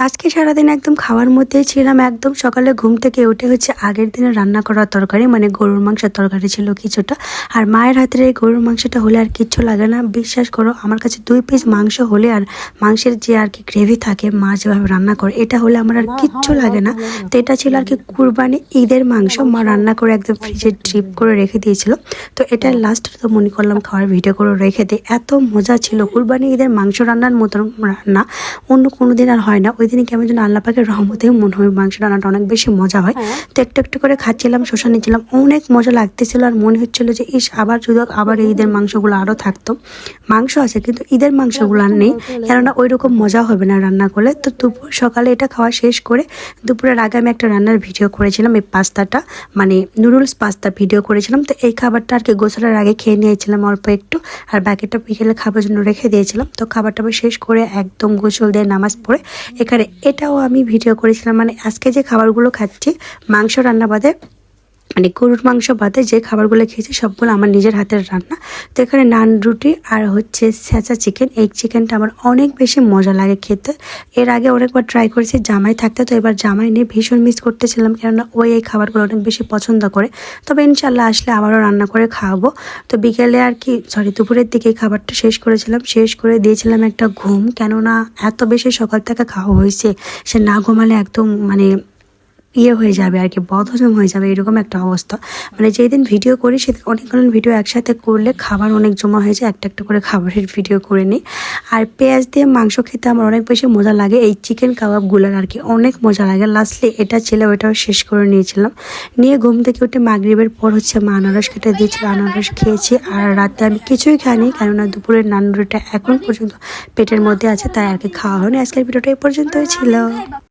আজকে সারাদিন একদম খাওয়ার মধ্যেই ছিলাম। একদম সকালে ঘুম থেকে উঠে আগের দিনে রান্না করা তরকারি মানে গরুর মাংসের তরকারি ছিল কিছুটা। আর মায়ের হাতের এই গরুর মাংসটা হলে আর কিচ্ছু লাগে না। বিশ্বাস করো, আমার কাছে 2 পিস মাংস হলে আর মাংসের যে আর কি গ্রেভি থাকে মা যেভাবে রান্না করে, এটা হলে আমার আর কিচ্ছু লাগে না। তো এটা ছিল আর কি কুরবানি ঈদের মাংস, মা রান্না করে একদম ফ্রিজে ড্রিপ করে রেখে দিয়েছিল। তো এটা লাস্ট তো মনে করলাম খাওয়ার ভিডিও করে রেখে দিই। এত মজা ছিল। কুরবানি ঈদের মাংস রান্নার মতন রান্না অন্য কোনো দিন আর হয় না। ওই দিনে কেমন যেন আল্লাহ পাকের রহমতেও মনে হয় মাংস রান্নাটা অনেক বেশি মজা হয়। তো একটু একটু করে খাচ্ছিলাম, শসা নিচ্ছিলাম, অনেক মজা লাগতেছিল। আর মনে হচ্ছিল যে আবার যদি আবার এই ঈদের মাংসগুলো আরও থাকতো। মাংস আছে কিন্তু ঈদের মাংসগুলো আর নেই, কেননা ওই রকম মজা হবে না রান্না করলে। তো দুপুর সকালে এটা খাওয়া শেষ করে দুপুরের আগে আমি একটা রান্নার ভিডিও করেছিলাম, এই পাস্তাটা মানে নুডলস পাস্তা ভিডিও করেছিলাম। তো এই খাবারটা আর কি গোসলের আগে খেয়ে নিয়েছিলাম অল্প একটু, আর বাকিটা বিকেলে খাবার জন্য রেখে দিয়েছিলাম। তো খাবারটা শেষ করে একদম গোসল দিয়ে নামাজ পড়ে এখানে এটাও আমি ভিডিও করেছিলাম। মানে আজকে যে খাবারগুলো খাচ্ছি মাংস রান্না বাদে, মানে গরুর মাংস বাদে যে খাবারগুলো খেয়েছি সবগুলো আমার নিজের হাতের রান্না। তো এখানে নান রুটি আর হচ্ছে স্যাঁচা চিকেন। এই চিকেনটা আমার অনেক বেশি মজা লাগে খেতে। এর আগে অনেকবার ট্রাই করেছি জামাই থাকতে, তো এবার জামাই নিয়ে ভীষণ মিস করতেছিলাম, কেননা এই খাবারগুলো অনেক বেশি পছন্দ করে। তবে ইনশাল্লাহ আসলে আবারও রান্না করে খাওয়াবো। তো বিকেলে আর কি দুপুরের দিকে এই খাবারটা শেষ করেছিলাম, শেষ করে দিয়েছিলাম একটা ঘুম, কেননা এত বেশি সকাল থেকে খাওয়া হয়েছে, সে না ঘুমালে একদম মানে হয়ে যাবে আর কি, বদহজম হয়ে যাবে, এরকম একটা অবস্থা। মানে যেই দিন ভিডিও করি সেদিন অনেকগুলো ভিডিও একসাথে করলে খাবার অনেক জমা হয়ে যায়, একটা একটা করে খাবারের ভিডিও করে নিই। আর পেঁয়াজ দিয়ে মাংস খেতে আমার অনেক বেশি মজা লাগে। এই চিকেন কাবাবগুলোর আর কি অনেক মজা লাগে। লাস্টলি এটা ছিল, ওইটাও শেষ করে নিয়েছিলাম। নিয়ে ঘুম থেকে উঠে মাগরিবের পর মা আনারস কেটে দিয়েছিল, আনারস খেয়েছি। আর রাতে আমি কিছুই খাইনি, কেননা দুপুরের নানুরিটা এখন পর্যন্ত পেটের মধ্যে আছে, তাই আর কি খাওয়া হয়নি। আজকের ভিডিওটা এই পর্যন্তই ছিল।